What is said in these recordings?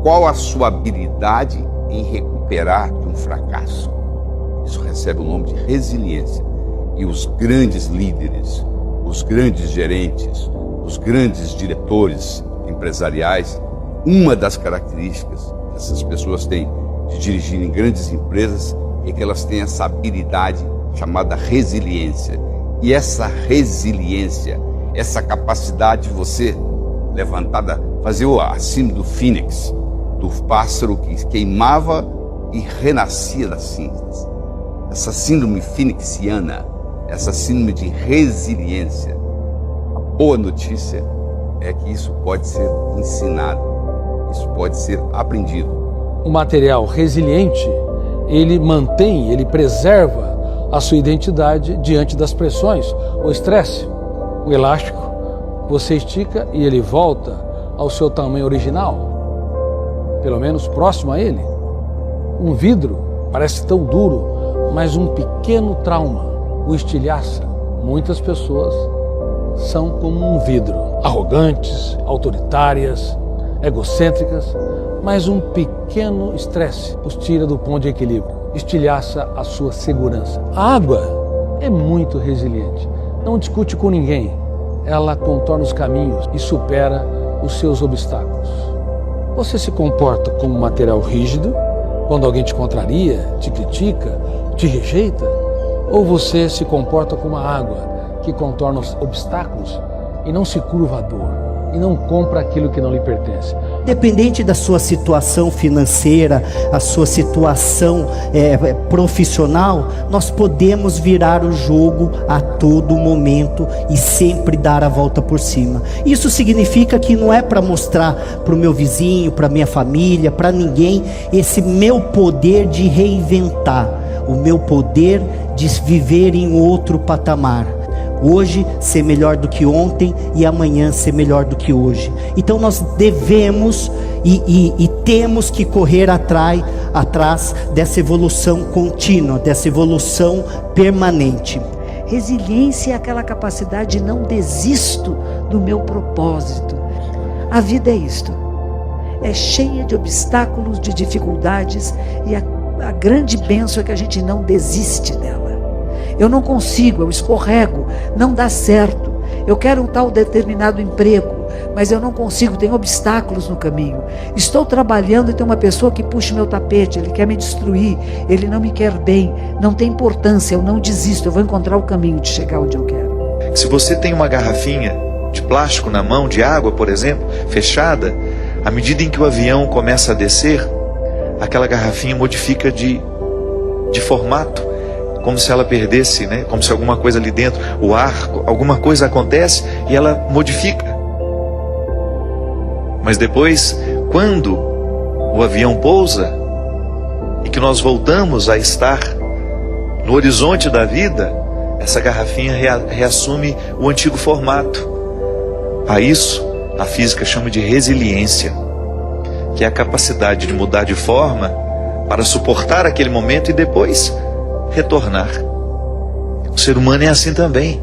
Qual a sua habilidade em recuperar de um fracasso? Isso recebe o nome de resiliência. E os grandes líderes, os grandes gerentes, os grandes diretores empresariais, uma das características que essas pessoas têm de dirigir em grandes empresas é que elas têm essa habilidade chamada resiliência. E essa resiliência, essa capacidade de você levantar, fazer a síndrome do fênix, do pássaro que queimava e renascia das cinzas. Essa síndrome fênixiana, essa síndrome de resiliência. A boa notícia é que isso pode ser ensinado, isso pode ser aprendido. O material resiliente, ele mantém, ele preserva a sua identidade diante das pressões, o estresse. O elástico, você estica e ele volta ao seu tamanho original, pelo menos próximo a ele. Um vidro parece tão duro, mas um pequeno trauma o estilhaça. Muitas pessoas são como um vidro, arrogantes, autoritárias, egocêntricas, mas um pequeno estresse os tira do ponto de equilíbrio, estilhaça a sua segurança. A água é muito resiliente, não discute com ninguém, ela contorna os caminhos e supera os seus obstáculos. Você se comporta como um material rígido quando alguém te contraria, te critica, te rejeita? Ou você se comporta como a água que contorna os obstáculos e não se curva à dor, e não compra aquilo que não lhe pertence? Independente da sua situação financeira, a sua situação profissional, nós podemos virar o jogo a todo momento e sempre dar a volta por cima. Isso significa que não é para mostrar para o meu vizinho, para minha família, para ninguém, esse meu poder de reinventar, o meu poder de viver em outro patamar. Hoje ser melhor do que ontem e amanhã ser melhor do que hoje. Então nós devemos e temos que correr atrás dessa evolução contínua, dessa evolução permanente. Resiliência é aquela capacidade de não desisto do meu propósito. A vida é isto, é cheia de obstáculos, de dificuldades, e a grande bênção é que a gente não desiste dela. Eu não consigo, eu escorrego, não dá certo. Eu quero um tal determinado emprego, mas eu não consigo, tem obstáculos no caminho. Estou trabalhando e tem uma pessoa que puxa meu tapete, ele quer me destruir, ele não me quer bem, não tem importância, eu não desisto, eu vou encontrar o caminho de chegar onde eu quero. Se você tem uma garrafinha de plástico na mão, de água, por exemplo, fechada, à medida em que o avião começa a descer, aquela garrafinha modifica de formato, como se ela perdesse, né? Como se alguma coisa ali dentro, o ar, alguma coisa acontece e ela modifica. Mas depois, quando o avião pousa e que nós voltamos a estar no horizonte da vida, essa garrafinha reassume o antigo formato. A isso a física chama de resiliência, que é a capacidade de mudar de forma para suportar aquele momento e depois retornar. O ser humano é assim também.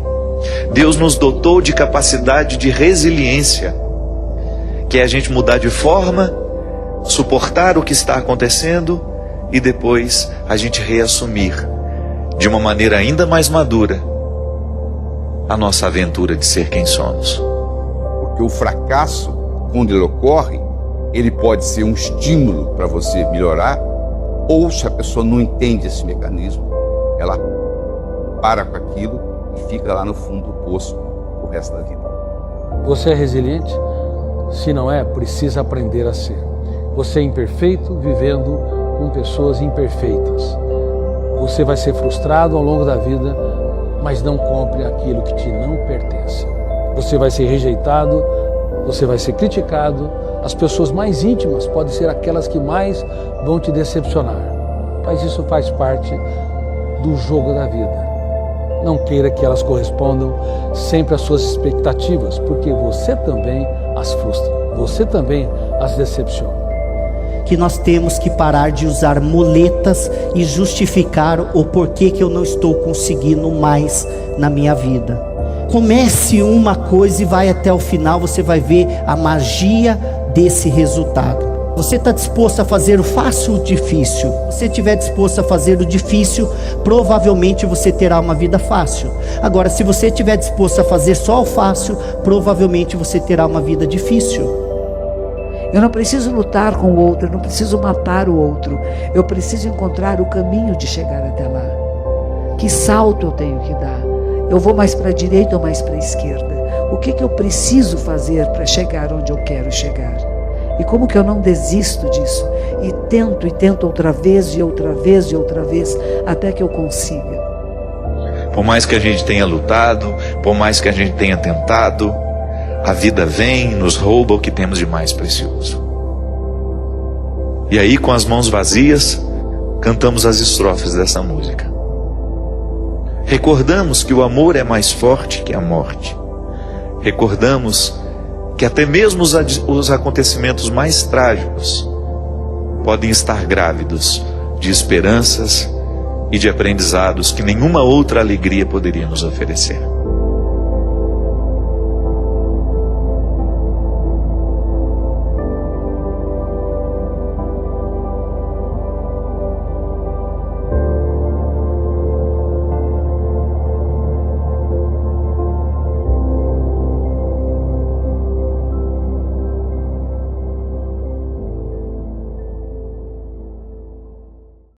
Deus nos dotou de capacidade de resiliência, que é a gente mudar de forma, suportar o que está acontecendo e depois a gente reassumir de uma maneira ainda mais madura a nossa aventura de ser quem somos. Porque o fracasso, quando ele ocorre, ele pode ser um estímulo para você melhorar, ou se a pessoa não entende esse mecanismo, ela para com aquilo e fica lá no fundo do poço o resto da vida. Você é resiliente? Se não é, precisa aprender a ser. Você é imperfeito vivendo com pessoas imperfeitas. Você vai ser frustrado ao longo da vida, mas não compre aquilo que te não pertence. Você vai ser rejeitado, você vai ser criticado. As pessoas mais íntimas podem ser aquelas que mais vão te decepcionar. Mas isso faz parte do jogo da vida. Não queira que elas correspondam sempre às suas expectativas, porque você também as frustra, você também as decepciona. Que nós temos que parar de usar muletas e justificar o porquê que eu não estou conseguindo mais na minha vida. Comece uma coisa e vai até o final, você vai ver a magia desse resultado. Você está disposto a fazer o fácil ou o difícil? Se você estiver disposto a fazer o difícil, provavelmente você terá uma vida fácil. Agora, se você estiver disposto a fazer só o fácil, provavelmente você terá uma vida difícil. Eu não preciso lutar com o outro, eu não preciso matar o outro. Eu preciso encontrar o caminho de chegar até lá. Que salto eu tenho que dar? Eu vou mais para a direita ou mais para a esquerda? O que eu preciso fazer para chegar onde eu quero chegar? E como que eu não desisto disso? E tento outra vez, e outra vez, e outra vez, até que eu consiga. Por mais que a gente tenha lutado, por mais que a gente tenha tentado, a vida vem e nos rouba o que temos de mais precioso. E aí, com as mãos vazias, cantamos as estrofes dessa música. Recordamos que o amor é mais forte que a morte. Recordamos que até mesmo os acontecimentos mais trágicos podem estar grávidos de esperanças e de aprendizados que nenhuma outra alegria poderia nos oferecer.